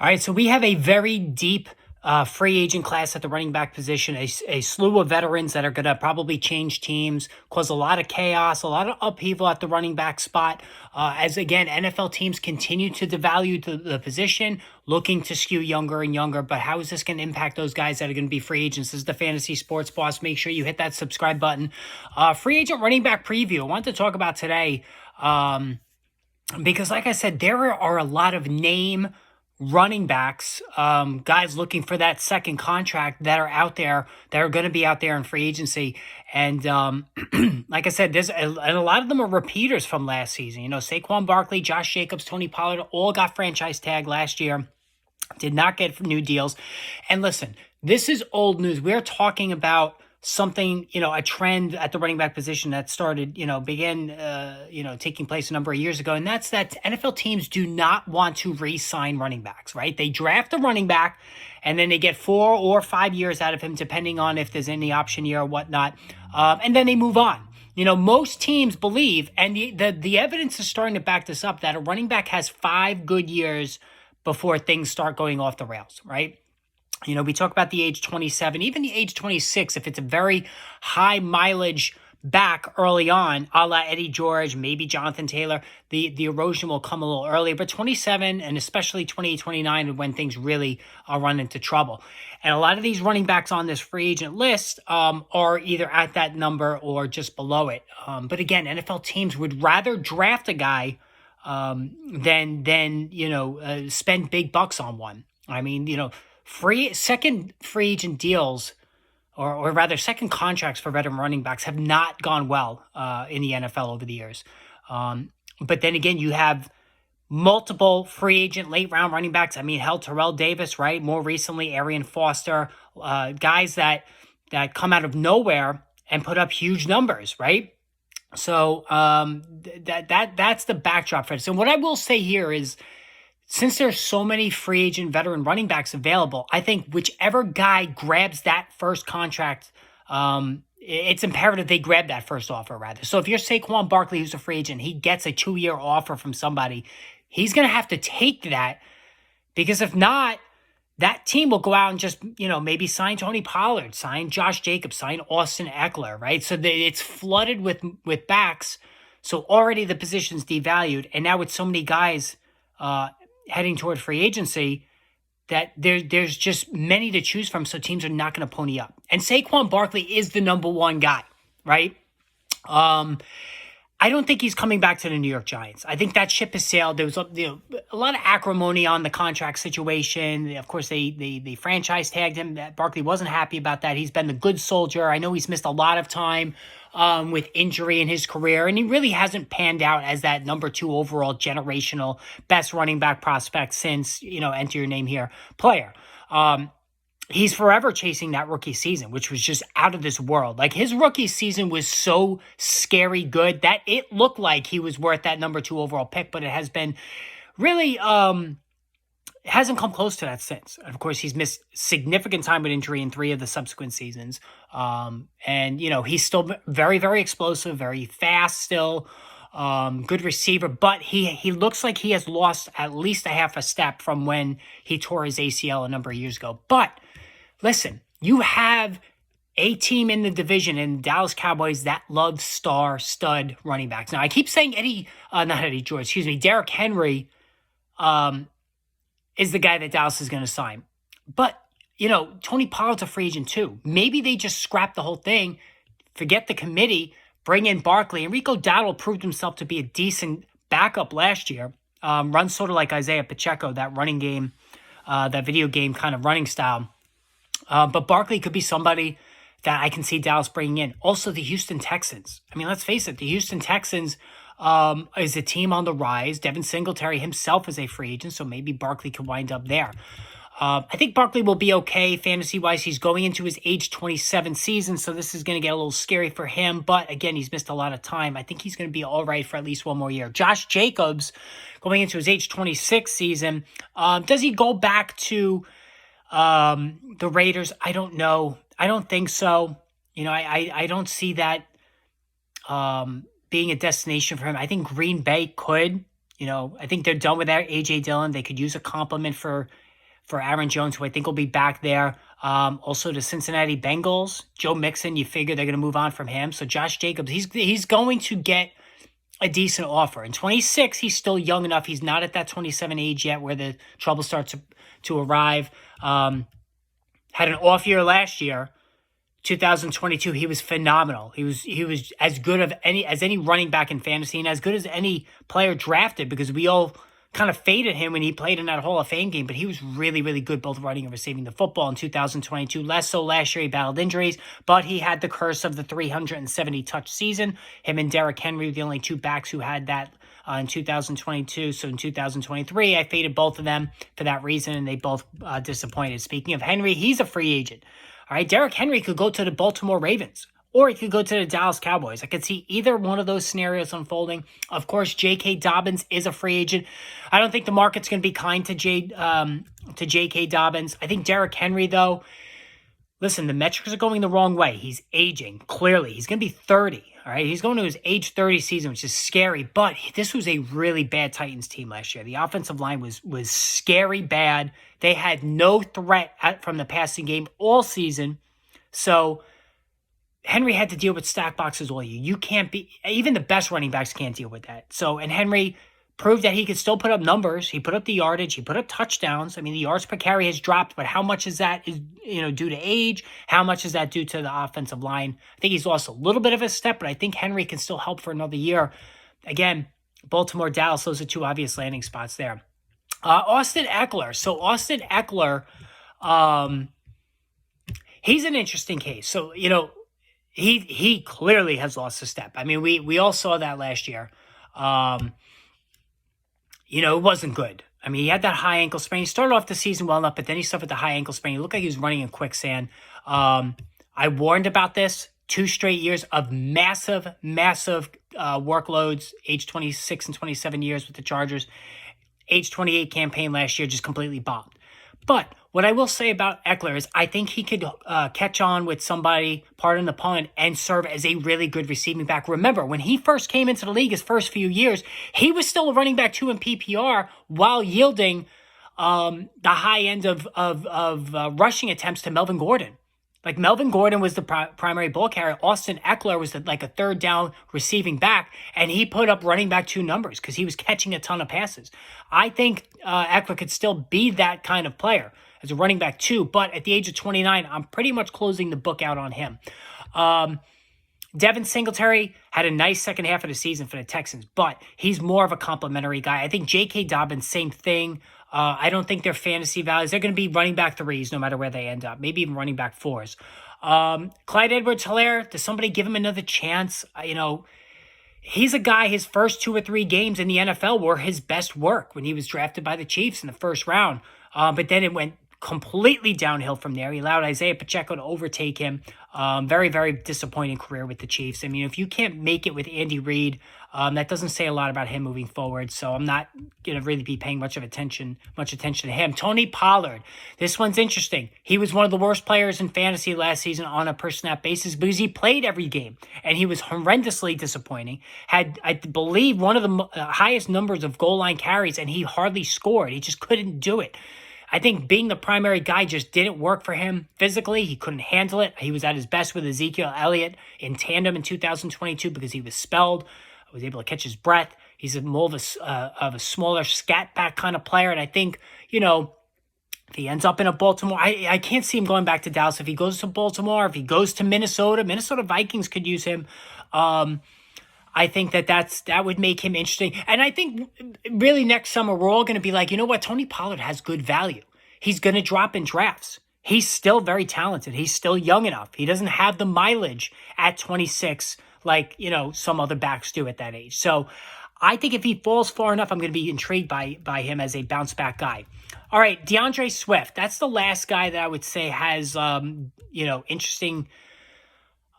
All right, so we have a very deep free agent class at the running back position, a slew of veterans that are going to probably change teams, cause a lot of chaos, a lot of upheaval at the running back spot. As again, NFL teams continue to devalue the position, looking to skew younger and younger. But how is this going to impact those guys that are going to be free agents? This is the Fantasy Sports Boss. Make sure you hit that subscribe button. Free agent running back preview. I want to talk about today because, like I said, there are a lot of name running backs, guys looking for that second contract that are out there, that are going to be out there in free agency. And like I said, and a lot of them are repeaters from last season. You know, Saquon Barkley, Josh Jacobs, Tony Pollard all got franchise tag last year, did not get new deals. And listen, this is old news. We're talking about something, a trend at the running back position that started, began, taking place a number of years ago. And that's that NFL teams do not want to re-sign running backs, right? They draft a running back and then they get 4 or 5 years out of him, depending on if there's any option year or whatnot. And then they move on. Most teams believe, and the evidence is starting to back this up, that a running back has 5 good years before things start going off the rails, right? We talk about the age 27, even the age 26, if it's a very high mileage back early on, a la Eddie George, maybe Jonathan Taylor, the erosion will come a little earlier. But 27 and especially 28, 29 when things really run into trouble. And a lot of these running backs on this free agent list are either at that number or just below it. But again, NFL teams would rather draft a guy than spend big bucks on one. I mean, second free agent deals, or rather second contracts for veteran running backs have not gone well in the NFL over the years. But then again, you have multiple free agent late round running backs. I mean, hell, Terrell Davis, right? More recently, Arian Foster, guys that come out of nowhere and put up huge numbers, right? So that's the backdrop for it. So what I will say here is, since there's so many free agent veteran running backs available, I think whichever guy grabs that first contract, it's imperative they grab that first offer, rather. So if you're Saquon Barkley, who's a free agent, he gets a 2-year offer from somebody, he's going to have to take that, because if not, that team will go out and just, maybe sign Tony Pollard, sign Josh Jacobs, sign Austin Eckler, right? So it's flooded with backs. So already the position's devalued. And now with so many guys heading toward free agency, that there's just many to choose from, so teams are not going to pony up. And Saquon Barkley is the number one guy, right? I don't think he's coming back to the New York Giants. I think that ship has sailed. There was a lot of acrimony on the contract situation. Of course, they franchise tagged him. Barkley wasn't happy about that. He's been the good soldier. I know he's missed a lot of time with injury in his career, and he really hasn't panned out as that number 2 overall generational best running back prospect since, enter your name here, player. He's forever chasing that rookie season, which was just out of this world. Like, his rookie season was so scary good that it looked like he was worth that number 2 overall pick, but it has been really hasn't come close to that since. Of course, he's missed significant time with injury in 3 of the subsequent seasons. And, he's still very, very explosive, very fast still, good receiver, but he looks like he has lost at least a half a step from when he tore his ACL a number of years ago. But listen, you have a team in the division in Dallas Cowboys that love stud running backs. Now, I keep saying Derrick Henry is the guy that Dallas is going to sign. But, Tony Pollard's a free agent too. Maybe they just scrap the whole thing, forget the committee, bring in Barkley. Enrico Dowdle proved himself to be a decent backup last year. Runs sort of like Isaiah Pacheco, that running game, that video game kind of running style. But Barkley could be somebody that I can see Dallas bringing in. Also, the Houston Texans. I mean, let's face it, the Houston Texans is a team on the rise. Devin Singletary himself is a free agent, so maybe Barkley could wind up there. I think Barkley will be okay fantasy-wise. He's going into his age 27 season, so this is going to get a little scary for him. But again, he's missed a lot of time. I think he's going to be all right for at least one more year. Josh Jacobs, going into his age 26 season, does he go back to the Raiders? I don't know. I don't think so. I don't see that being a destination for him. I think Green Bay could. I think they're done with that A.J. Dillon. They could use a compliment for for Aaron Jones, who I think will be back there. Also the Cincinnati Bengals, Joe Mixon, you figure they're going to move on from him. So Josh Jacobs, he's going to get a decent offer. In 26, he's still young enough. He's not at that 27 age yet where the trouble starts to arrive. Had an off year last year. 2022, he was phenomenal. He was as good as any running back in fantasy and as good as any player drafted, because we all kind of faded him when he played in that Hall of Fame game, but he was really, really good both running and receiving the football in 2022. Less so last year, he battled injuries, but he had the curse of the 370 touch season. Him and Derrick Henry were the only two backs who had that in 2022. So in 2023, I faded both of them for that reason, and they both disappointed. Speaking of Henry, he's a free agent. All right, Derrick Henry could go to the Baltimore Ravens, or he could go to the Dallas Cowboys. I could see either one of those scenarios unfolding. Of course, J.K. Dobbins is a free agent. I don't think the market's going to be kind to J.K. Dobbins. I think Derrick Henry, though, listen, the metrics are going the wrong way. He's aging, clearly. He's going to be 30, all right? He's going to his age 30 season, which is scary. But this was a really bad Titans team last year. The offensive line was scary bad. They had no threat from the passing game all season. So Henry had to deal with stack boxes all year. You can't be, even the best running backs can't deal with that. So, and Henry proved that he could still put up numbers. He put up the yardage. He put up touchdowns. I mean, the yards per carry has dropped, but how much is that due to age? How much is that due to the offensive line? I think he's lost a little bit of a step, but I think Henry can still help for another year. Again, Baltimore, Dallas, those are two obvious landing spots there. Austin Ekeler. So Austin Ekeler, he's an interesting case. So, he clearly has lost a step. I mean, we all saw that last year. It wasn't good. I mean, he had that high ankle sprain. He started off the season well enough, but then he suffered the high ankle sprain. He looked like he was running in quicksand. I warned about this. 2 straight years of massive workloads, age 26 and 27 years with the Chargers. Age 28 campaign last year just completely bombed. But what I will say about Ekeler is I think he could catch on with somebody, pardon the pun, and serve as a really good receiving back. Remember, when he first came into the league his first few years, he was still a running back 2 in PPR while yielding the high end of rushing attempts to Melvin Gordon. Like Melvin Gordon was the primary ball carrier. Austin Ekeler was like a third down receiving back, and he put up running back 2 numbers because he was catching a ton of passes. I think Ekeler could still be that kind of player as a running back 2, but at the age of 29, I'm pretty much closing the book out on him. Devin Singletary had a nice second half of the season for the Texans, but he's more of a complimentary guy. I think J.K. Dobbins, same thing. I don't think their fantasy values, they're going to be running back 3s no matter where they end up, maybe even running back 4s. Clyde Edwards-Helaire, does somebody give him another chance? He's a guy, his first 2 or 3 games in the NFL were his best work when he was drafted by the Chiefs in the first round. But then it went completely downhill from there. He allowed Isaiah Pacheco to overtake him. Very, very disappointing career with the Chiefs. I mean, if you can't make it with Andy Reid, that doesn't say a lot about him moving forward. So I'm not going to really be paying much attention to him. Tony Pollard. This one's interesting. He was one of the worst players in fantasy last season on a per snap basis because he played every game and he was horrendously disappointing. Had, I believe, one of the highest numbers of goal line carries and he hardly scored. He just couldn't do it. I think being the primary guy just didn't work for him physically. He couldn't handle it. He was at his best with Ezekiel Elliott in tandem in 2022 because he was spelled, was able to catch his breath. He's more of a smaller scat back kind of player. And I think, if he ends up in a Baltimore, I can't see him going back to Dallas. If he goes to Baltimore, if he goes to Minnesota Vikings could use him. I think that would make him interesting. And I think really next summer, we're all going to be like, you know what? Tony Pollard has good value. He's going to drop in drafts. He's still very talented. He's still young enough. He doesn't have the mileage at 26 like, some other backs do at that age. So I think if he falls far enough, I'm going to be intrigued by him as a bounce back guy. All right, DeAndre Swift. That's the last guy that I would say has, interesting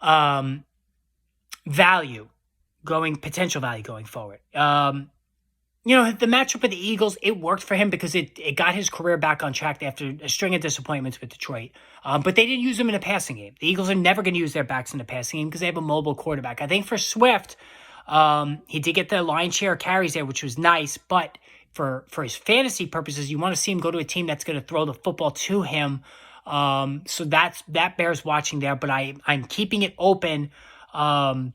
potential value going forward. The matchup with the Eagles, it worked for him because it got his career back on track after a string of disappointments with Detroit. But they didn't use him in a passing game. The Eagles are never going to use their backs in a passing game because they have a mobile quarterback. I think for Swift, he did get the lion's share of carries there, which was nice, but for his fantasy purposes, you want to see him go to a team that's going to throw the football to him. So that bears watching there. But I'm keeping it open. I'm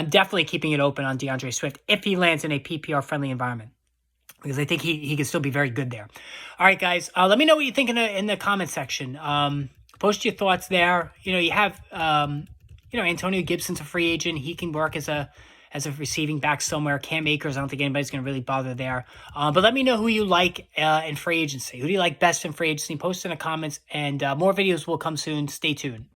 definitely keeping it open on DeAndre Swift if he lands in a PPR friendly environment, because I think he can still be very good there. All right, guys, let me know what you think in the comment section. Post your thoughts there. You have Antonio Gibson's a free agent. He can work as a receiving back somewhere. Cam Akers, I don't think anybody's going to really bother there. But let me know who you like in free agency. Who do you like best in free agency? Post in the comments, and more videos will come soon. Stay tuned.